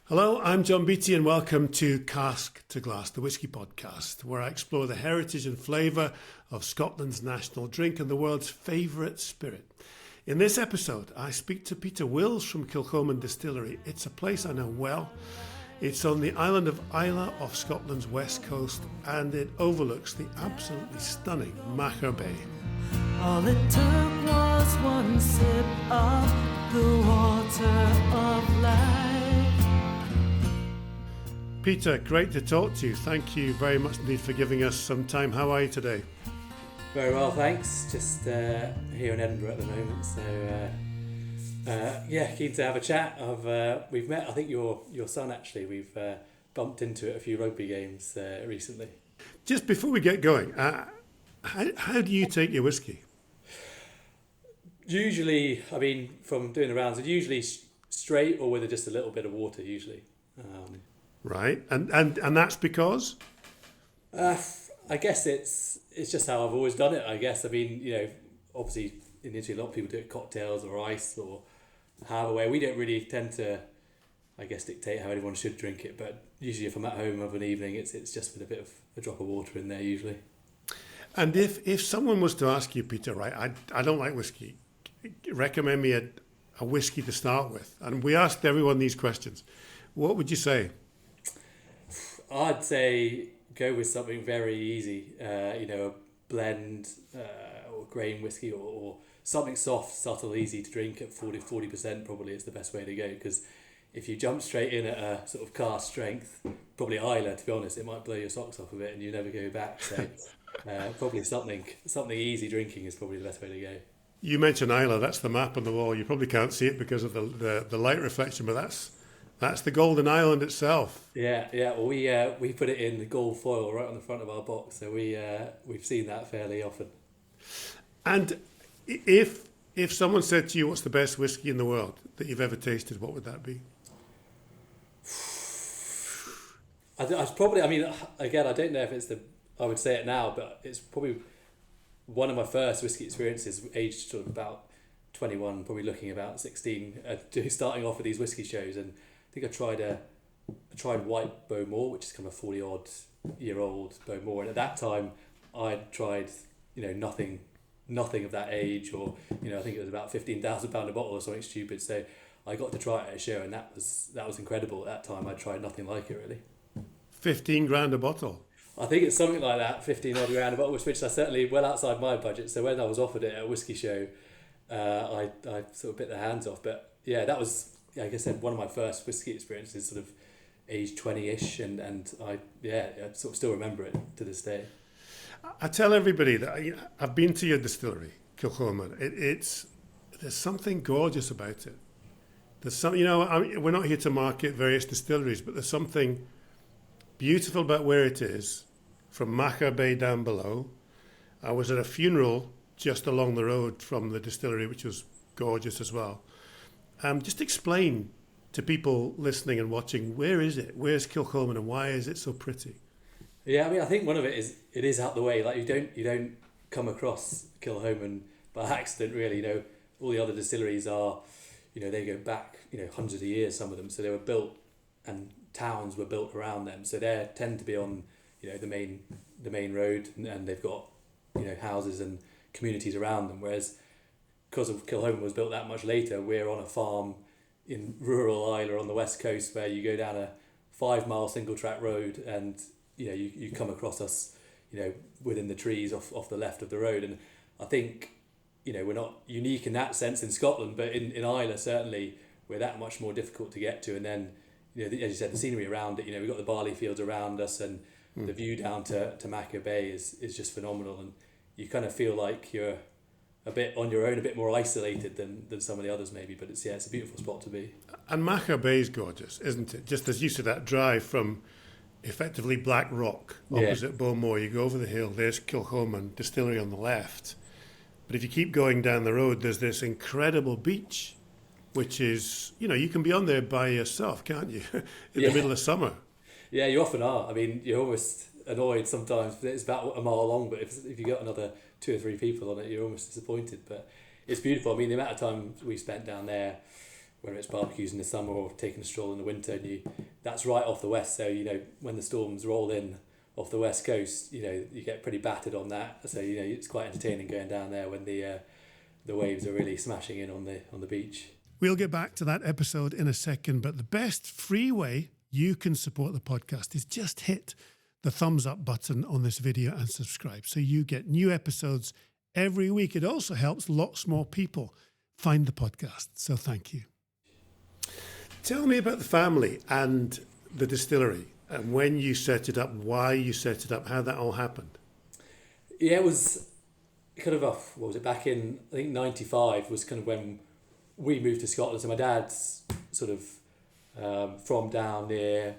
Hello, I'm John Beattie and welcome to Cask to Glass, the Whisky podcast, where I explore the heritage and flavour of Scotland's national drink and the world's favourite spirit. In this episode, I speak to Peter Wills from Kilchoman Distillery. It's a place I know well. It's on the island of Islay off Scotland's west coast and it overlooks the absolutely stunning Machar Bay. All it took was one sip of the water of life. Peter, great to talk to you. Thank you very much indeed for giving us some time. How are you today? Very well, thanks. Just here in Edinburgh at the moment, so keen to have a chat. We've met, I think your son actually. We've bumped into at a few rugby games recently. Just before we get going, how do you take your whiskey? Usually, I mean, from doing the rounds, it's usually straight or with just a little bit of water. Usually. Right, and that's because? I guess it's just how I've always done it. I guess, I mean, obviously in Italy a lot of people do it cocktails or ice or however way. We don't really tend to, I guess, dictate how anyone should drink it. But usually, if I'm at home of an evening, it's just with a drop of water in there usually. And if someone was to ask you, Peter, right, I don't like whiskey, recommend me a whiskey to start with, and we asked everyone these questions, what would you say? I'd say go with something very easy, a blend or grain whiskey or something soft, subtle, easy to drink at 40% probably is the best way to go, because if you jump straight in at a sort of cask strength, probably Islay, to be honest, it might blow your socks off a bit and you never go back. So probably something easy drinking is probably the best way to go. You mentioned Islay, that's the map on the wall. You probably can't see it because of the light reflection, but that's the Golden Island itself. Yeah. Well, we put it in the gold foil right on the front of our box, so we've seen that fairly often. And if someone said to you, "What's the best whiskey in the world that you've ever tasted?" What would that be? I probably. I mean, again, I don't know if it's I would say it now, but it's probably one of my first whiskey experiences, aged sort of about 21, probably looking about 16, starting off with these whiskey shows, and I think I tried white Bowmore, which is kind of a 40-odd-year-old Bowmore, and at that time I'd tried nothing of that age, or I think it was about £15,000 a bottle or something stupid. So I got to try it at a show, and that was incredible. At that time, I tried nothing like it really. 15 grand a bottle. I think it's something like that, 15-odd grand a bottle, which is certainly well outside my budget. So when I was offered it at a whiskey show, I sort of bit their hands off. But yeah, that was, like I said, one of my first whiskey experiences, sort of age 20-ish, and I sort of still remember it to this day. I tell everybody that I've been to your distillery, Kilchoman. There's something gorgeous about it. There's some, we're not here to market various distilleries, but there's something beautiful about where it is, from Machar Bay down below. I was at a funeral just along the road from the distillery, which was gorgeous as well. Just explain to people listening and watching, where is it? Where's Kilchoman and why is it so pretty? Yeah, I mean, I think one of it is out the way. Like you don't come across Kilchoman by accident, really. All the other distilleries are, they go back, hundreds of years, some of them. So they were built, and towns were built around them. So they tend to be on, the main road, and they've got, houses and communities around them. Whereas, because of Kilchoman was built that much later, we're on a farm in rural Islay on the west coast, where you go down a 5-mile single track road, and you come across us, within the trees off the left of the road. And I think, we're not unique in that sense in Scotland, but in Islay certainly we're that much more difficult to get to. And then, as you said, the scenery around it, we've got the barley fields around us, and the view down to Machar Bay is just phenomenal. And you kind of feel like you're a bit on your own, a bit more isolated than some of the others maybe, but it's a beautiful spot to be. And Machar Bay is gorgeous, isn't it? Just as you said, that drive from effectively Black Rock opposite Bowmore, you go over the hill, there's Kilchoman Distillery on the left, but if you keep going down the road, there's this incredible beach, which is, you can be on there by yourself, can't you, in the middle of summer. Yeah, you often are. I mean, you're almost annoyed sometimes. It's about a mile long, but if you got another 2 or 3 people on it, you're almost disappointed. But it's beautiful. I mean, the amount of time we spent down there, whether it's barbecues in the summer or taking a stroll in the winter, and that's right off the west. So when the storms roll in off the west coast, you get pretty battered on that. So it's quite entertaining going down there when the waves are really smashing in on the beach. We'll get back to that episode in a second, but the best free way you can support the podcast is just hit the thumbs up button on this video and subscribe so you get new episodes every week. It also helps lots more people find the podcast. So thank you. Tell me about the family and the distillery and when you set it up, why you set it up, how that all happened. Yeah, it was kind of what was it, back in, I think 95 was kind of when we moved to Scotland. So my dad's sort of from down near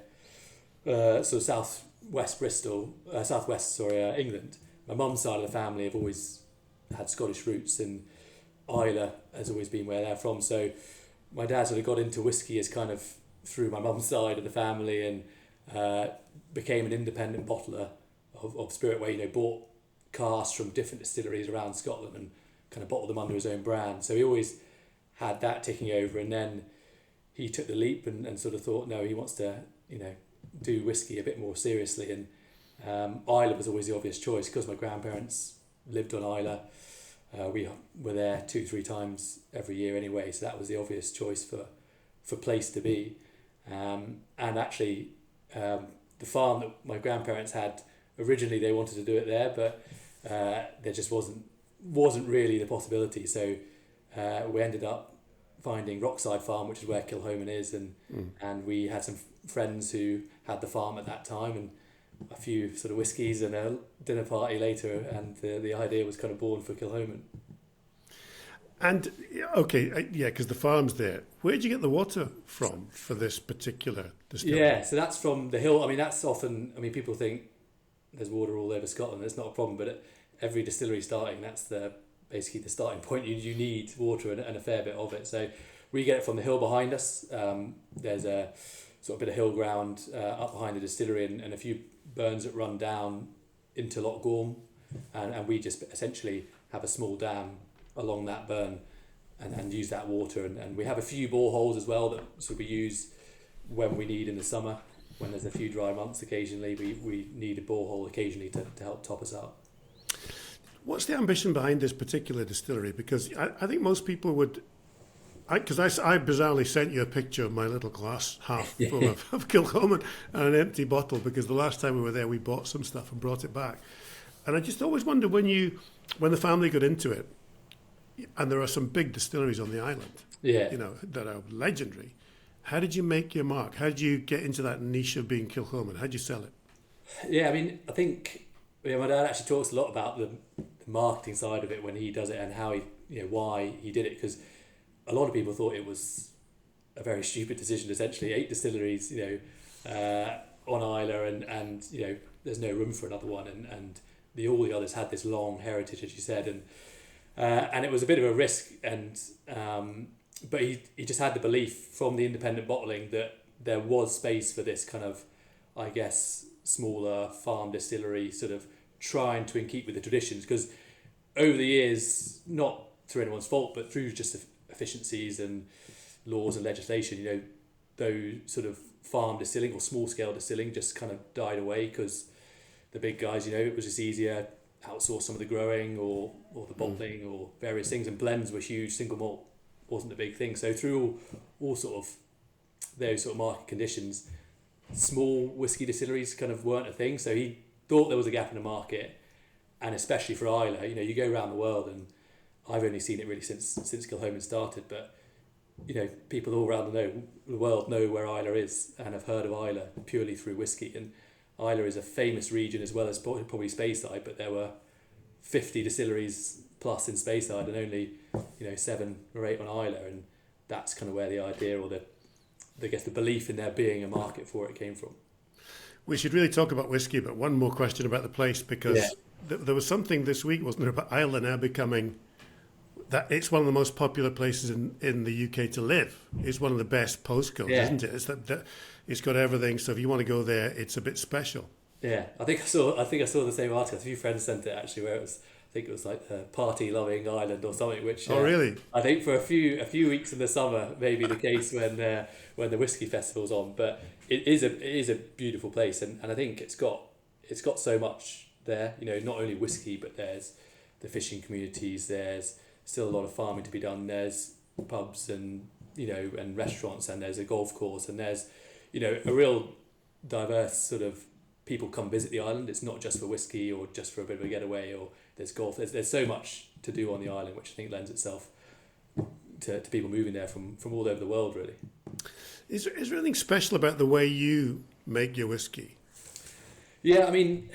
sort of southwest England. My mum's side of the family have always had Scottish roots, and Islay has always been where they're from. So my dad sort of got into whiskey as kind of through my mum's side of the family, and became an independent bottler of spirit, where bought casks from different distilleries around Scotland and kind of bottled them under his own brand. So he always had that ticking over, and then he took the leap and sort of thought, no, he wants to do whiskey a bit more seriously. And Islay was always the obvious choice because my grandparents lived on Islay. We were there 2-3 times every year anyway, so that was the obvious choice for place to be. And actually, the farm that my grandparents had, originally they wanted to do it there, but there just wasn't really the possibility. So we ended up finding Rockside Farm, which is where Kilchoman is, and we had some friends who had the farm at that time, and a few sort of whiskies and a dinner party later, and the idea was kind of born for Kilchoman. And okay, yeah, because the farm's there. Where did you get the water from for this particular distillery? Yeah, so that's from the hill. I mean, that's often, people think there's water all over Scotland. That's not a problem, but at every distillery starting, that's basically the starting point. You need water and a fair bit of it. So we get it from the hill behind us. There's a sort of bit of hill ground up behind the distillery, and a few burns that run down into Loch Gorm, and we just essentially have a small dam along that burn and use that water, and we have a few boreholes as well that sort of we use when we need in the summer. When there's a few dry months, occasionally we need a borehole occasionally to help top us up. What's the ambition behind this particular distillery? Because I think most people would, because I bizarrely sent you a picture of my little glass half full of Kilchoman and an empty bottle, because the last time we were there we bought some stuff and brought it back. And I just always wondered when the family got into it, and there are some big distilleries on the island, that are legendary. How did you make your mark? How did you get into that niche of being Kilchoman? How did you sell it? Yeah, I think my dad actually talks a lot about the marketing side of it when he does it, and how why he did it, because a lot of people thought it was a very stupid decision. Essentially, 8 distilleries, on Islay, and there's no room for another one, and all the others had this long heritage, as you said, and it was a bit of a risk, and but he just had the belief from the independent bottling that there was space for this kind of, I guess, smaller farm distillery, sort of trying to keep with the traditions, because over the years, not through anyone's fault, but through just efficiencies and laws and legislation, those sort of farm distilling or small scale distilling just kind of died away, because the big guys, it was just easier, outsource some of the growing or the bottling or various things, and blends were huge. Single malt wasn't a big thing. So through all sort of those sort of market conditions, small whiskey distilleries kind of weren't a thing. So he thought there was a gap in the market, and especially for Islay, you go around the world, and I've only seen it really since Kilchoman started, but people all around the world know where Islay is and have heard of Islay purely through whiskey. And Islay is a famous region as well as probably Speyside, but there were 50 distilleries plus in Speyside and only 7 or 8 on Islay, and that's kind of where the idea, or the belief in there being a market for it came from. We should really talk about whiskey, but one more question about the place, because there was something this week, wasn't there, about Islay now becoming that it's one of the most popular places in the UK to live. It's one of the best postcodes, isn't it? It's that it's got everything. So if you want to go there, it's a bit special. Yeah, I think I saw the same article. A few friends sent it actually, where it was think it was like a party-loving island or something. Which Oh, really? I think for a few weeks in the summer may be the case when the whiskey festival's on. But it is a beautiful place, and I think it's got so much there. You know, not only whiskey, but there's the fishing communities. There's still a lot of farming to be done. There's pubs and and restaurants, and there's a golf course, and there's a real diverse sort of people come visit the island. It's not just for whiskey or just for a bit of a getaway, or there's golf. There's so much to do on the island, which I think lends itself to people moving there from all over the world, really. Is there anything special about the way you make your whiskey? Yeah, I mean,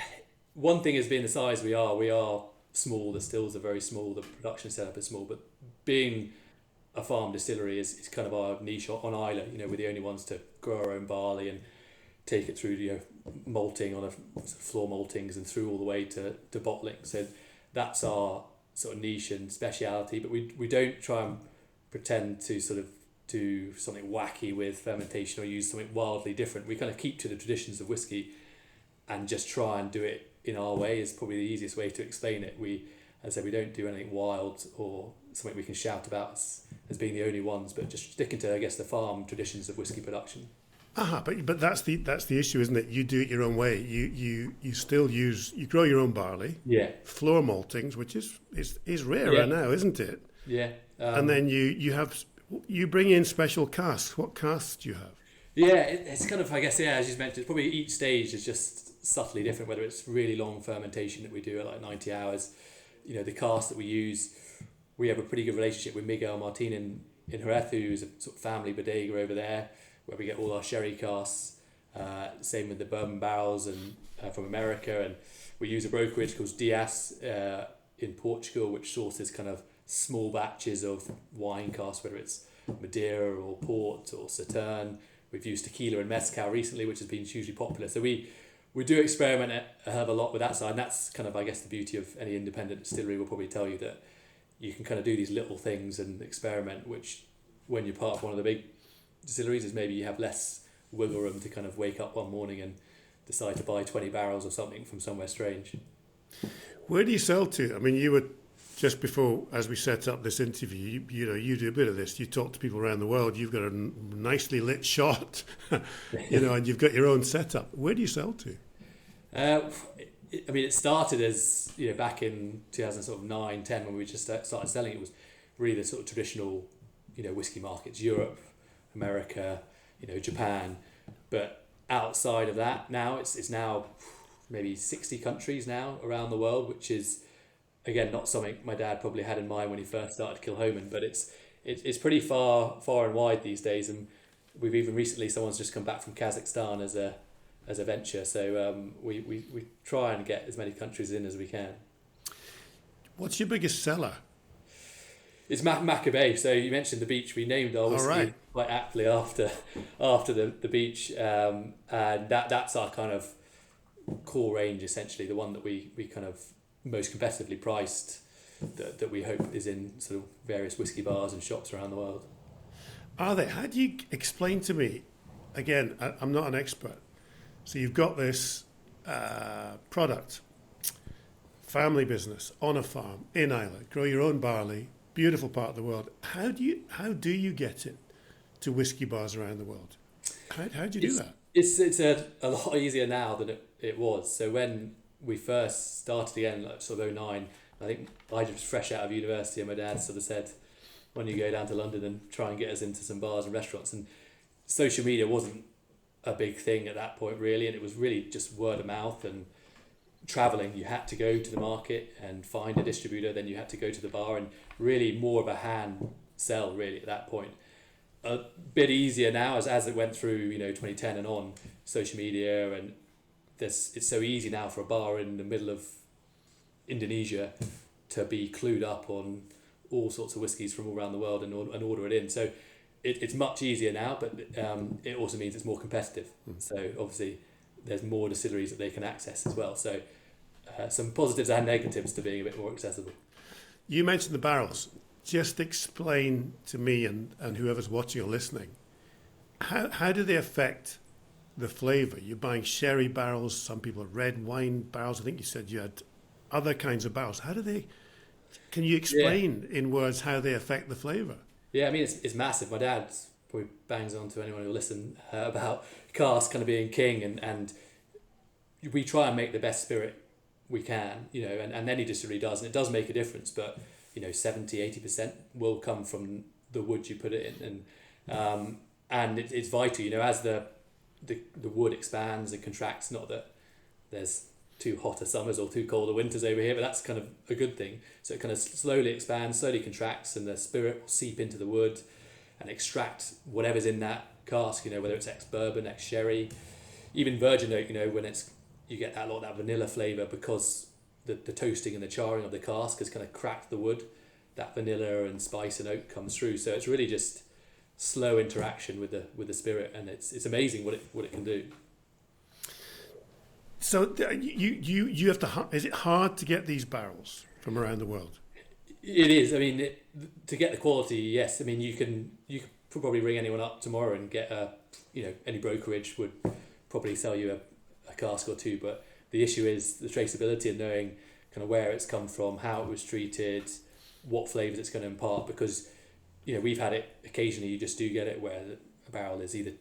one thing is being the size we are small. The stills are very small. The production setup is small, but being a farm distillery is kind of our niche on Islay. We're the only ones to grow our own barley and take it through malting on floor maltings and through all the way to bottling. So that's our sort of niche and speciality. But we don't try and pretend to sort of do something wacky with fermentation or use something wildly different. We kind of keep to the traditions of whiskey and just try and do it in our way is probably the easiest way to explain it. As I said, we don't do anything wild or something we can shout about as being the only ones, but just sticking to, I guess, the farm traditions of whiskey production. But that's the issue, isn't it? You do it your own way. You still you grow your own barley. Yeah. Floor maltings, which is rarer now, isn't it? Yeah. And then you bring in special casks. What casks do you have? Yeah, it's kind of, I guess, as you mentioned, probably each stage is just subtly different, whether it's really long fermentation that we do at like 90 hours. The cask that we use, we have a pretty good relationship with Miguel Martin in Jerez, who's a sort of family bodega over there, where we get all our sherry casks. Same with the bourbon barrels and from America, and we use a brokerage called Diaz in Portugal, which sources kind of small batches of wine casks, whether it's Madeira or Port or Sauternes. We've used tequila and mezcal recently, which has been hugely popular. So we do experiment a hell of a lot with that side, and that's kind of, I guess, the beauty of any independent distillery. Will probably tell you that you can kind of do these little things and experiment, which when you're part of one of the big distilleries is maybe you have less wiggle room to kind of wake up one morning and decide to buy 20 barrels of something from somewhere strange. Where do you sell to? I mean, you were just before, as we set up this interview, you do a bit of this. You talk to people around the world. You've got a nicely lit shot, and you've got your own setup. Where do you sell to? It started as back in 2009, 10 when we just started selling. It was really the sort of traditional, whiskey markets, Europe, America, Japan. But outside of that, now it's now maybe 60 countries now around the world, which is, again, not something my dad probably had in mind when he first started Kilchoman, but it's pretty far and wide these days. And we've even recently, someone's just come back from Kazakhstan as a venture. So we try and get as many countries in as we can. What's your biggest seller? It's Maccabee. So you mentioned the beach. We named our whiskey quite aptly after the beach, and that's our kind of core range, essentially, the one that we kind of most competitively priced that we hope is in sort of various whiskey bars and shops around the world. Are they? How do you explain to me? Again, I'm not an expert. So you've got this product, family business on a farm in Islay, grow your own barley, beautiful part of the world. How do you get it to whiskey bars around the world? How do you do that? It's a lot easier now than it was. So when we first started again, like sort of 2009, I think I was fresh out of university, and my dad sort of said, "When you go down to London and try and get us into some bars and restaurants." And social media wasn't a big thing at that point, really, and it was really just word of mouth and traveling. You had to go to the market and find a distributor, then you had to go to the bar, and really more of a hand sell really at that point. A bit easier now as it went through 2010 and on, social media, and it's so easy now for a bar in the middle of Indonesia to be clued up on all sorts of whiskies from all around the world and order it in. So it's much easier now, but it also means it's more competitive. So obviously there's more distilleries that they can access as well. So some positives and negatives to being a bit more accessible. You mentioned the barrels. Just explain to me and whoever's watching or listening, how do they affect the flavour? You're buying sherry barrels, some people have red wine barrels. I think you said you had other kinds of barrels. How do they? Can you explain in words how they affect the flavour? Yeah, I mean, it's massive. My dad probably bangs on to anyone who will listen about cask kind of being king, and we try and make the best spirit we can, and any distillery does, and it does make a difference, but 70-80% will come from the wood you put it in, and it's vital, as the wood expands and contracts. Not that there's too hotter summers or too colder winters over here, but that's kind of a good thing. So it kind of slowly expands, slowly contracts, and the spirit will seep into the wood and extract whatever's in that cask, whether it's ex-bourbon, ex-sherry, even virgin oak, when you get that lot of that vanilla flavour because the toasting and the charring of the cask has kind of cracked the wood. That vanilla and spice and oak comes through. So it's really just slow interaction with the spirit, and it's amazing what it can do. So you have to. Is it hard to get these barrels from around the world? It is. I mean, to get the quality, yes. I mean, you can probably ring anyone up tomorrow and get any brokerage would probably sell you a cask or two. But the issue is the traceability and knowing kind of where it's come from, how it was treated, what flavours it's going to impart. Because we've had it occasionally. You just do get it where a barrel is either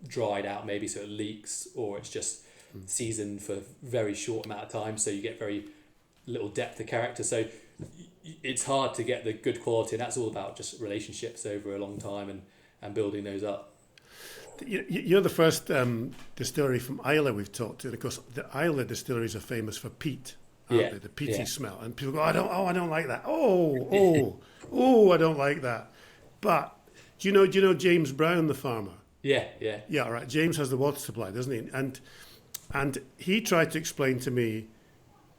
dried out maybe so it leaks, or it's just seasoned for a very short amount of time, so you get very little depth of character. So it's hard to get the good quality, and that's all about just relationships over a long time and building those up. You're the first distillery from Islay we've talked to. And of course, the Islay distilleries are famous for peat, aren't they? The peaty smell, and people go, I don't like that. I don't like that. But do you know James Brown, the farmer? Yeah. Right. James has the water supply, doesn't he? And he tried to explain to me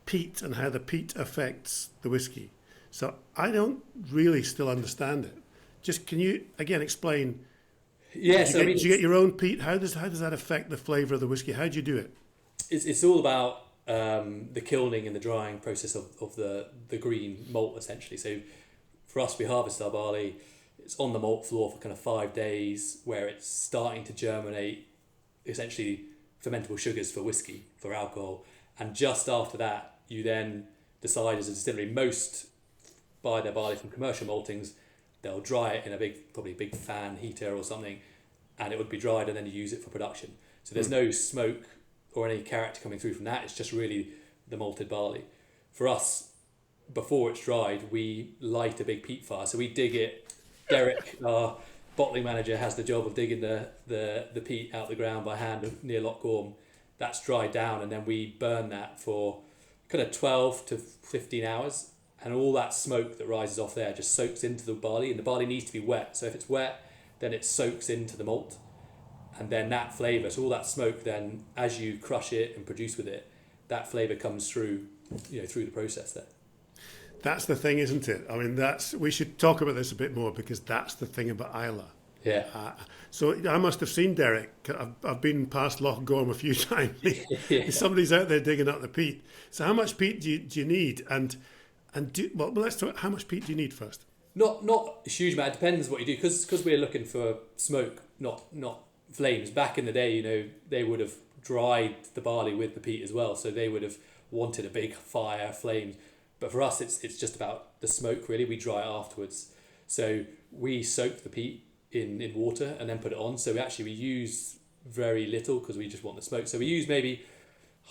peat and how the peat affects the whiskey. So I don't really still understand it. Just can you again explain? Yes, do you get your own peat? How does that affect the flavour of the whiskey? How do you do it? It's all about the kilning and the drying process of the green malt, essentially. So for us, we harvest our barley. It's on the malt floor for kind of 5 days, where it's starting to germinate, essentially fermentable sugars for whiskey, for alcohol. And just after that, you then decide as a distillery, most buy their barley from commercial maltings, they'll dry it in a probably big fan heater or something, and it would be dried, and then you use it for production. So there's no smoke or any character coming through from that. It's just really the malted barley. For us, before it's dried, we light a big peat fire. So we dig it. Derek, our bottling manager, has the job of digging the peat out the ground by hand near Loch Gorm. That's dried down, and then we burn that for kind of 12 to 15 hours, and all that smoke that rises off there just soaks into the barley, and the barley needs to be wet. So if it's wet, then it soaks into the malt, and then that flavour, so all that smoke, then as you crush it and produce with it, that flavour comes through through the process there. That's the thing, isn't it? I mean, we should talk about this a bit more, because that's the thing about Islay. Yeah. So I must have seen Derek. I've been past Loch Gorm a few times. Somebody's out there digging up the peat. So how much peat do you need? Let's talk. How much peat do you need first? Not a huge amount. It depends what you do, because we're looking for smoke, not flames. Back in the day, they would have dried the barley with the peat as well, so they would have wanted a big fire, flames. But for us, it's just about the smoke, really. We dry it afterwards. So we soak the peat in water and then put it on. So we use very little, because we just want the smoke. So we use maybe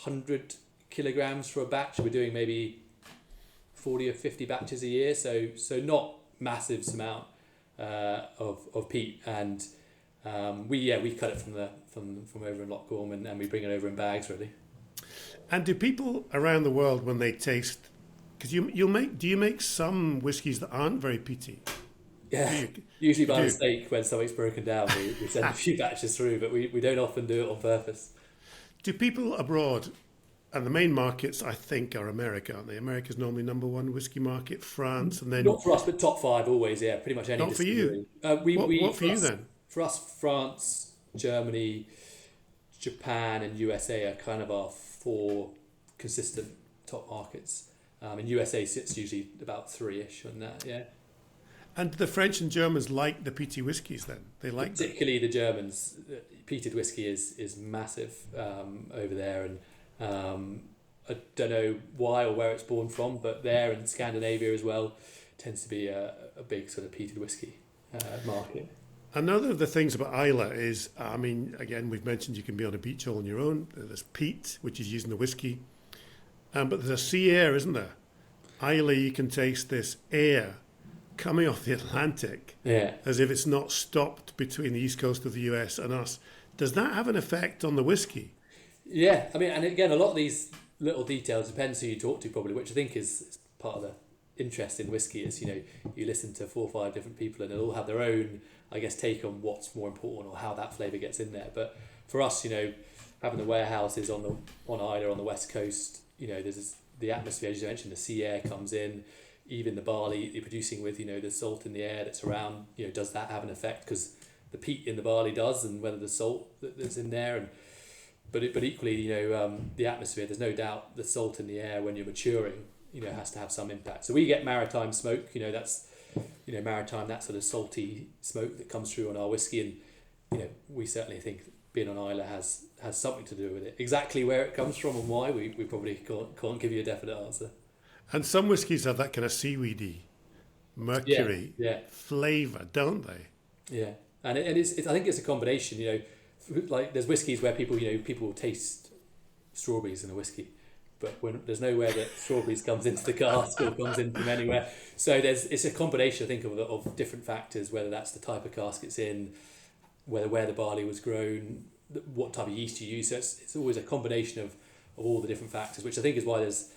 100 kilograms for a batch. We're doing maybe 40 or 50 batches a year. So not massive amount of peat. And we cut it from over in Loch Gorm, and we bring it over in bags, really. And do people around the world, when they taste, because do you make some whiskies that aren't very peaty? Yeah, usually by mistake when something's broken down, we send a few batches through, but we don't often do it on purpose. Do people abroad, and the main markets I think are America, aren't they? America's normally number one whiskey market, France, and then... Not for us, but top 5 always, yeah, pretty much any Not distillery. For you? What for you then? For us, France, Germany, Japan and USA are kind of our 4 consistent top markets. And USA sits usually about 3-ish on that, yeah. And the French and Germans like the peaty whiskies then? They like particularly the Germans. Peated whiskey is massive over there, and I don't know why or where it's born from, but there in Scandinavia as well tends to be a big sort of peated whiskey market. Another of the things about Islay is, I mean, again, we've mentioned you can be on a beach all on your own. There's peat, which is used in the whiskey. But there's a sea air, isn't there? Islay, you can taste this air coming off the Atlantic as if it's not stopped between the east coast of the US and us. Does that have an effect on the whiskey? Yeah, I mean, and again, a lot of these little details depends who you talk to probably, which I think is part of the interest in whiskey is, you listen to 4 or 5 different people and they'll all have their own, I guess, take on what's more important or how that flavour gets in there. But for us, having the warehouses on Islay on the west coast, there's the atmosphere, as you mentioned, the sea air comes in, even the barley you're producing with, the salt in the air that's around, does that have an effect? Because the peat in the barley does, and whether the salt that's in there, but equally, the atmosphere, there's no doubt the salt in the air when you're maturing, has to have some impact. So we get maritime smoke, that's, maritime, that sort of salty smoke that comes through on our whiskey, and, we certainly think being on Islay has something to do with it. Exactly where it comes from and why, we probably can't give you a definite answer. And some whiskies have that kind of seaweedy, mercury flavour, don't they? Yeah, and it's I think it's a combination. Like there's whiskies where people will taste strawberries in a whiskey, but when there's nowhere that strawberries comes into the cask or comes in from anywhere. So it's a combination, I think, of different factors. Whether that's the type of cask it's in, where the barley was grown, what type of yeast you use. So it's always a combination of all the different factors, which I think is why there's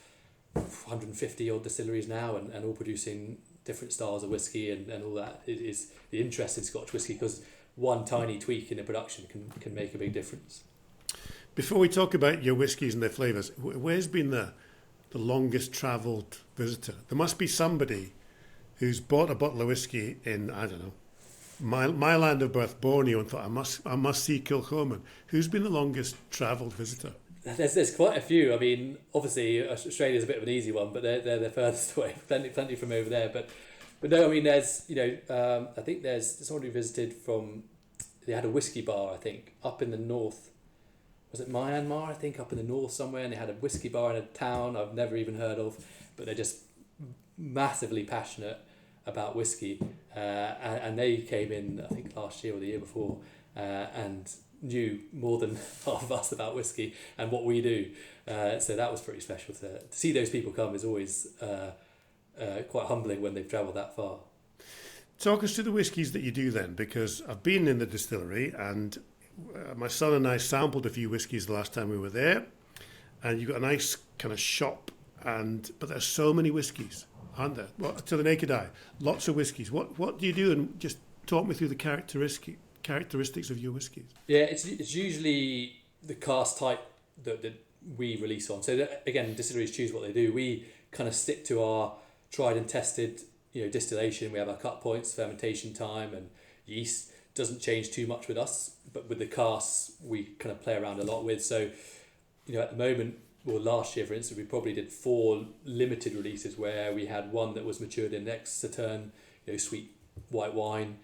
150 odd distilleries now and all producing different styles of whiskey and all that. It is the interest in Scotch whiskey, because one tiny tweak in the production can make a big difference. Before we talk about your whiskies and their flavours, where's been the longest travelled visitor? There must be somebody who's bought a bottle of whiskey in, I don't know, my land of birth, Borneo, and thought, I must see Kilchoman. Who's been the longest travelled visitor? There's quite a few. I mean, obviously Australia's a bit of an easy one, but they're the furthest away. Plenty from over there. But no, I mean, there's I think there's someone who visited from. They had a whiskey bar, I think, up in the north. Was it Myanmar? I think up in the north somewhere, and they had a whiskey bar in a town I've never even heard of. But they're just massively passionate about whiskey, and they came in, I think, last year or the year before, and knew more than half of us about whiskey and what we do. So that was pretty special. To see those people come is always quite humbling when they've travelled that far. Talk us through the whiskies that you do then, because I've been in the distillery and my son and I sampled a few whiskies the last time we were there, and you've got a nice kind of shop, but there's so many whiskies, aren't there? Well, to the naked eye, lots of whiskies. What do you do? And just talk me through the characteristics of your whiskies. Yeah, it's usually the cask type that we release on. So that, again, distilleries choose what they do. We kind of stick to our tried and tested, distillation. We have our cut points, fermentation time, and yeast doesn't change too much with us. But with the casks, we kind of play around a lot with. So, at the moment, or last year, for instance, we probably did 4 limited releases where we had one that was matured in next Sauternes, sweet white wine.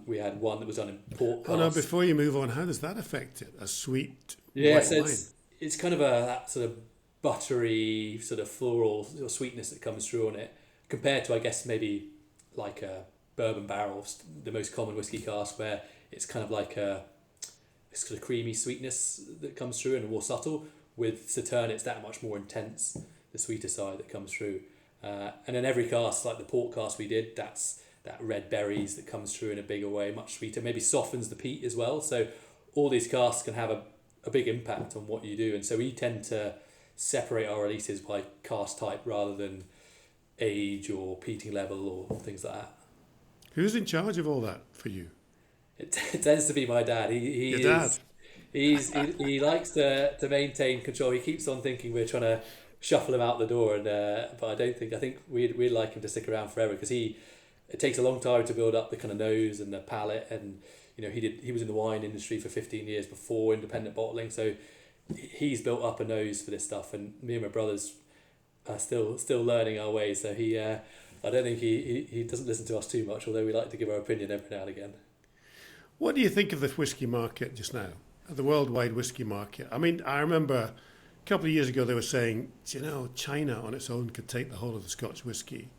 We had one that was done in port casks. Oh no! Before you move on, how does that affect it? A sweet white so wine. It's kind of that sort of buttery, sort of floral or sweetness that comes through on it, compared to, I guess, maybe like a bourbon barrel, the most common whiskey cask, where it's kind of like a sort of creamy sweetness that comes through and more subtle. With Sauternes, it's that much more intense, the sweeter side that comes through. And then every cask, like the port cask we did, that's that red berries that comes through in a bigger way, much sweeter, maybe softens the peat as well. So all these casks can have a big impact on what you do. And so we tend to separate our releases by cask type rather than age or peating level or things like that. Who's in charge of all that for you? It tends to be my dad. Your dad? He likes to maintain control. He keeps on thinking we're trying to shuffle him out the door, and but I think we'd like him to stick around forever, because it takes a long time to build up the kind of nose and the palate, and he was in the wine industry for 15 years before independent bottling, so he's built up a nose for this stuff, and me and my brothers are still learning our ways. So I don't think he doesn't listen to us too much, although we like to give our opinion every now and again. What do you think of the whiskey market just now, the worldwide whiskey market? I mean, I remember couple of years ago they were saying, you know, China on its own could take the whole of the Scotch whisky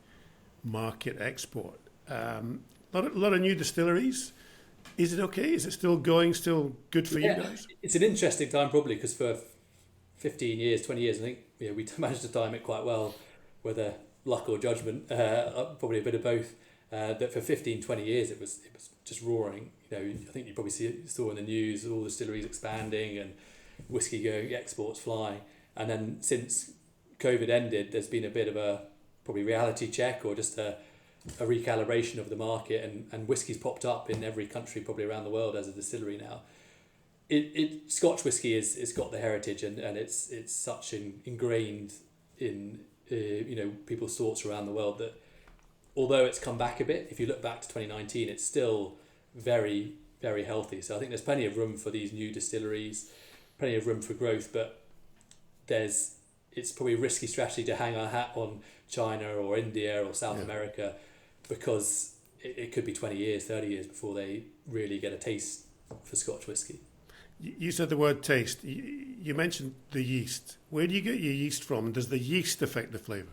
market export. Lot of new distilleries. Is it okay? Is it still going? Still good for you guys? It's an interesting time probably because for 15 years, 20 years, I think we managed to time it quite well, whether luck or judgment, probably a bit of both. That for 15, 20 years it was just roaring. I think you probably saw in the news all the distilleries expanding and whiskey going, exports flying. And then since COVID ended, there's been a bit of a probably reality check or just a recalibration of the market, and whiskey's popped up in every country probably around the world as a distillery now. Scotch whisky it's got the heritage and it's such ingrained in people's thoughts around the world that although it's come back a bit, if you look back to 2019, it's still very, very healthy. So I think there's plenty of room for these new distilleries, plenty of room for growth, but it's probably a risky strategy to hang our hat on China or India or South America, because it could be 20 years, 30 years before they really get a taste for Scotch whisky. You said the word taste. You mentioned the yeast. Where do you get your yeast from? Does the yeast affect the flavour?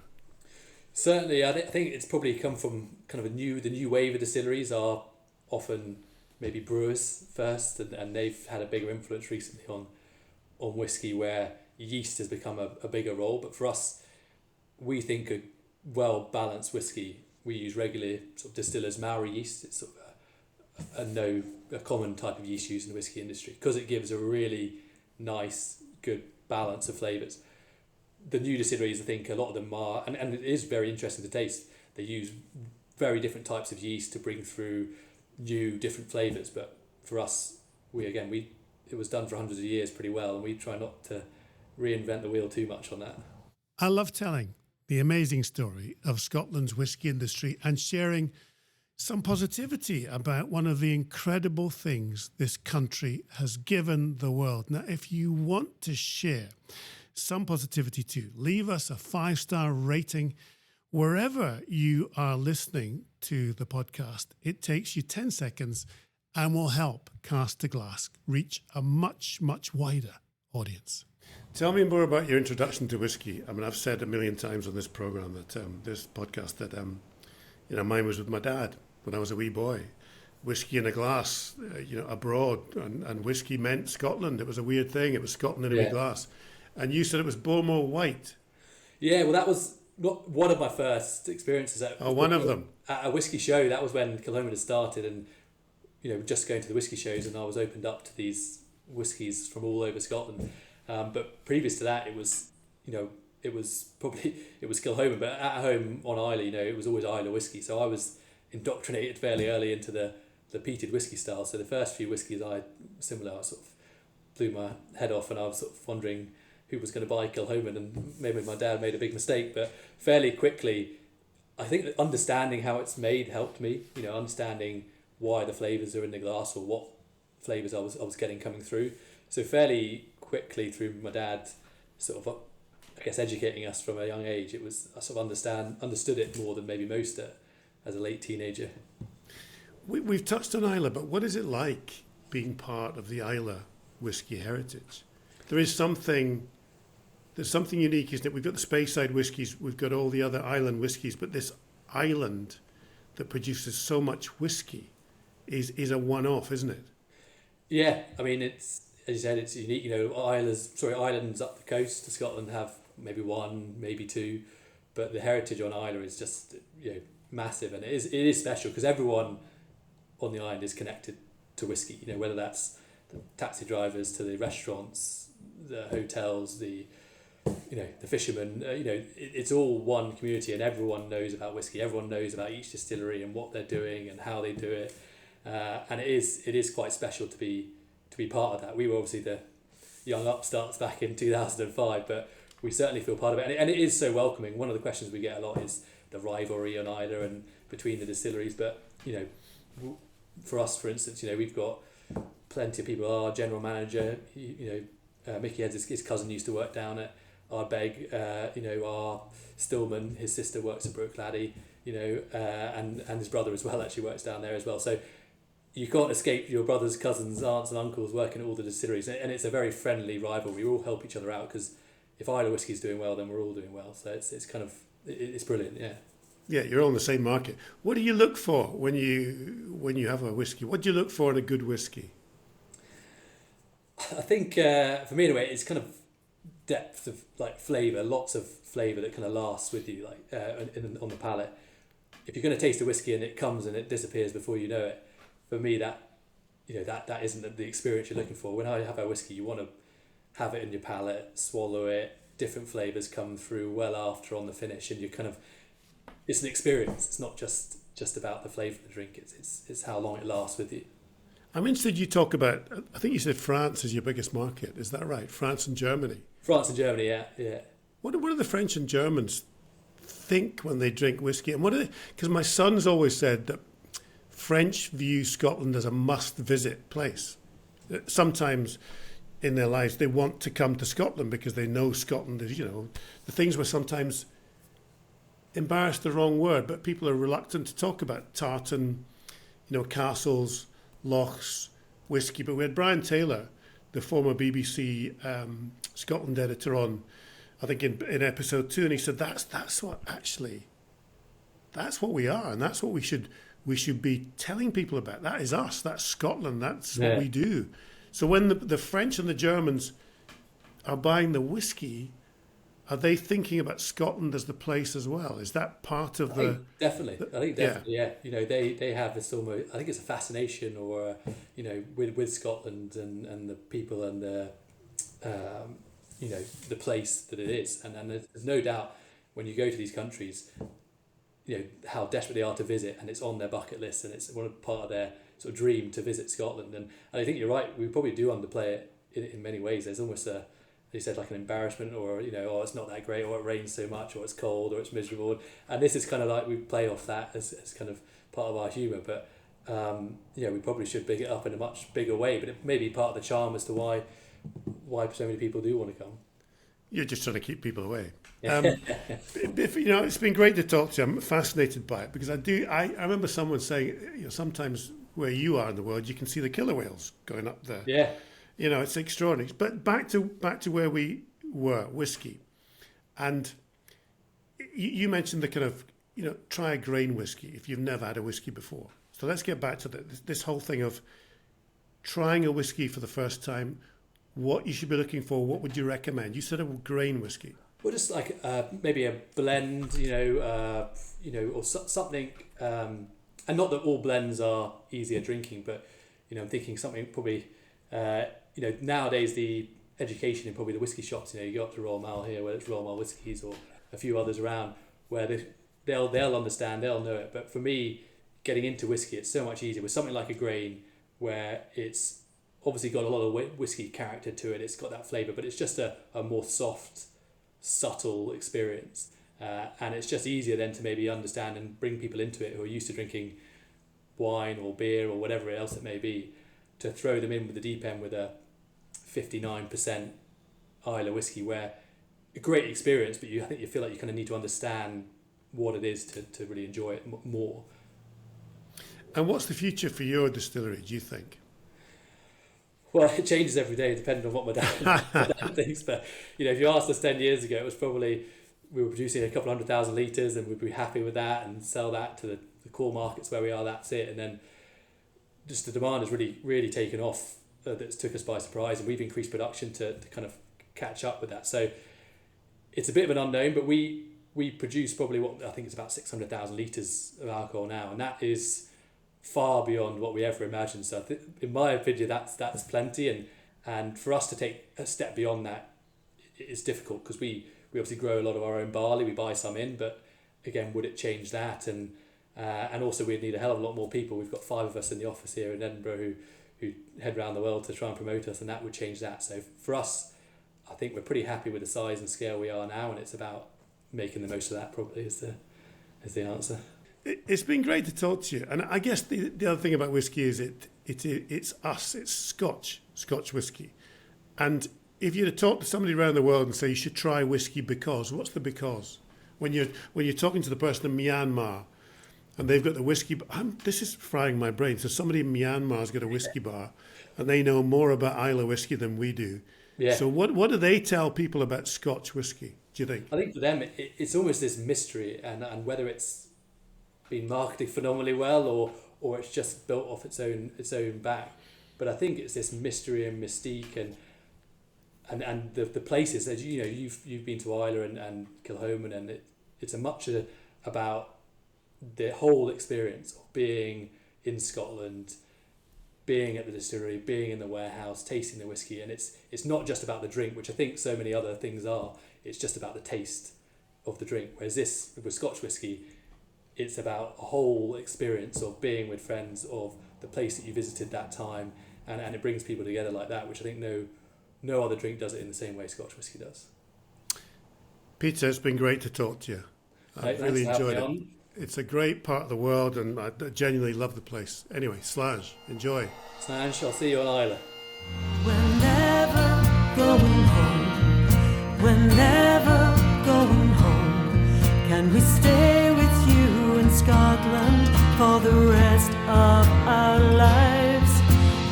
Certainly, I think it's probably come from kind of the new wave of distilleries are often maybe brewers first, and they've had a bigger influence recently on whisky where yeast has become a bigger role. But for us, we think a well-balanced whisky, we use regular sort of distillers Maori yeast. It's sort of a common type of yeast used in the whisky industry because it gives a really nice, good balance of flavours. The new distilleries, I think a lot of them are, and it is very interesting to taste, they use very different types of yeast to bring through new, different flavours. But for us, it was done for hundreds of years pretty well, and we try not to reinvent the wheel too much on that. I love telling the amazing story of Scotland's whisky industry and sharing some positivity about one of the incredible things this country has given the world. Now, if you want to share some positivity too, leave us a 5-star rating wherever you are listening to the podcast. It takes you 10 seconds and will help Cask to Glass reach a much, much wider audience. Tell me more about your introduction to whiskey. I mean, I've said a million times on this program that this podcast that mine was with my dad when I was a wee boy. Whiskey in a glass, abroad, and whiskey meant Scotland. It was a weird thing. It was Scotland in a wee glass. And you said it was Bowmore White. Yeah, well, that was not one of my first experiences. One of them. At a whiskey show. That was when Kilchoman had started, and just going to the whiskey shows, and I was opened up to these whiskies from all over Scotland. But previous to that, it was Kilchoman, but at home on Islay, it was always Islay whiskey. So I was indoctrinated fairly early into the peated whiskey style. So the first few whiskies I sort of blew my head off, and I was sort of wondering who was going to buy Kilchoman, and maybe my dad made a big mistake. But fairly quickly, I think that understanding how it's made helped me. Understanding why the flavours are in the glass or what flavours I was getting coming through. So fairly quickly through my dad sort of, I guess, educating us from a young age, I sort of understood it more than maybe most as a late teenager. We've touched on Islay, but what is it like being part of the Islay whisky heritage? There's something unique, isn't it? We've got the Speyside whiskies, we've got all the other island whiskies, but this island that produces so much whiskey is a one-off, isn't it? Yeah, I mean, it's, as you said, it's unique. Islands up the coast of Scotland have maybe one, maybe two, but the heritage on Islay is just massive, and it is special because everyone on the island is connected to whiskey. Whether that's the taxi drivers to the restaurants, the hotels, the fishermen. It's all one community, and everyone knows about whiskey. Everyone knows about each distillery and what they're doing and how they do it, and it is quite special to be part of that. We were obviously the young upstarts back in 2005, but we certainly feel part of it, and it is so welcoming. One of the questions we get a lot is the rivalry on Islay and between the distilleries, but for us, for instance, we've got plenty of people. Our general manager, Mickey Heads, his cousin used to work down at Ardbeg. Our Stillman, his sister works at Brookladdy. And his brother as well actually works down there as well. So you can't escape your brothers, cousins, aunts and uncles working at all the distilleries, and it's a very friendly rivalry. We all help each other out because if Islay whiskey's doing well, then we're all doing well. So it's kind of it's brilliant. Yeah. Yeah, you're all in the same market. What do you look for when you have a whiskey? What do you look for in a good whiskey? I think for me anyway, it's kind of depth of like flavour, lots of flavour that kind of lasts with you, like on the palate. If you're going to taste a whiskey and it comes and it disappears before you know it, for me that that isn't the experience you're looking for. When I have a whiskey, you want to have it in your palate, swallow it, different flavours come through well after on the finish, and you kind of, it's an experience. It's not just about the flavour of the drink. It's how long it lasts with you. I'm interested. You talk about. I think you said France is your biggest market. Is that right? France and Germany. France and Germany, yeah. What do the French and Germans think when they drink whiskey? And what are they? Because my son's always said that French view Scotland as a must-visit place. Sometimes in their lives they want to come to Scotland because they know Scotland is, the things were sometimes embarrassed the wrong word, but people are reluctant to talk about tartan, castles, lochs, whiskey. But we had Brian Taylor, the former BBC Scotland editor, on, I think in episode 2, and he said that's what we are, and that's what we should be telling people about. That is us. That's Scotland. That's what we do. So when the French and the Germans are buying the whiskey, are they thinking about Scotland as the place as well? Is that part of the... Definitely. I think definitely, yeah. They have this almost, I think it's a fascination or, with Scotland and the people and the, the place that it is. And there's no doubt when you go to these countries, how desperate they are to visit, and it's on their bucket list, and it's one part of their sort of dream to visit Scotland. And I think you're right, we probably do underplay it in many ways. There's almost as you said, like an embarrassment, or it's not that great, or it rains so much, or it's cold, or it's miserable. And this is kind of like we play off that as kind of part of our humour. But we probably should big it up in a much bigger way. But it may be part of the charm as to why so many people do want to come. You're just trying to keep people away. It's been great to talk to you. I'm fascinated by it because I remember someone saying, sometimes where you are in the world, you can see the killer whales going up there. Yeah. It's extraordinary. But back to where we were, whiskey. And you mentioned the kind of, try a grain whiskey if you've never had a whiskey before. So let's get back to this whole thing of trying a whiskey for the first time, what you should be looking for, what would you recommend? You said a grain whiskey. Well, just like maybe a blend, or something, and not that all blends are easier drinking, but, I'm thinking something probably, nowadays the education in probably the whiskey shops, you go up to Royal Mile here, whether it's Royal Mile Whiskies or a few others around, where they'll understand, they'll know it. But for me, getting into whiskey, it's so much easier with something like a grain, where it's obviously got a lot of whiskey character to it, it's got that flavour, but it's just a more soft, subtle experience, and it's just easier then to maybe understand and bring people into it who are used to drinking wine or beer or whatever else it may be, to throw them in with the deep end with a 59% Islay whiskey, where a great experience, but I think you feel like you kind of need to understand what it is to really enjoy it more. And what's the future for your distillery, do you think? Well, it changes every day depending on what my dad thinks. But, if you asked us 10 years ago, it was probably, we were producing a couple 100,000 litres and we'd be happy with that and sell that to the core markets where we are, that's it. And then just the demand has really, really taken off. That's took us by surprise, and we've increased production to kind of catch up with that. So it's a bit of an unknown, but we produce probably what I think is about 600,000 litres of alcohol now, and that is far beyond what we ever imagined. So in my opinion, that's plenty, and for us to take a step beyond that is difficult, because we obviously grow a lot of our own barley, we buy some in, but again, would it change that? And also we'd need a hell of a lot more people. We've got 5 of us in the office here in Edinburgh who head around the world to try and promote us, and that would change that. So for us, I think we're pretty happy with the size and scale we are now, and it's about making the most of that probably is the answer. It's been great to talk to you, and I guess the other thing about whiskey is it's us, it's Scotch whiskey. And if you talk to somebody around the world and say you should try whiskey because, what's the because? When you're talking to the person in Myanmar and they've got the whiskey, this is frying my brain. So somebody in Myanmar's got a whiskey bar. and they know more about Islay whiskey than we do. Yeah. So what do they tell people about Scotch whiskey, do you think? I think for them, it's almost this mystery, and whether it's been marketed phenomenally well or it's just built off its own back. But I think it's this mystery and mystique and the places, as you know, you've been to Islay and Kilchoman, and it's about the whole experience of being in Scotland, being at the distillery, being in the warehouse, tasting the whiskey, and it's not just about the drink, which I think so many other things are. It's just about the taste of the drink. Whereas this, with Scotch whiskey, it's about a whole experience of being with friends, of the place that you visited that time, and it brings people together like that, which I think no other drink does it in the same way Scotch whiskey does. Peter, it's been great to talk to you. I've really enjoyed it. It's a great part of the world, and I genuinely love the place. Anyway, Slàinte, enjoy. Slàinte, I'll see you on Islay. We're never going home. We're never going home. Can we stay with you in Scotland for the rest of our lives?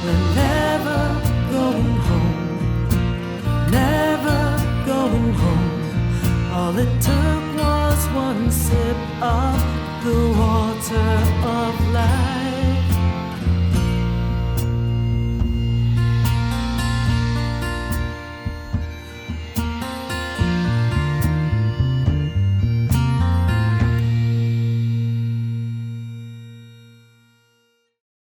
We're never going home. Never going home. All it took was one sip of the water of life.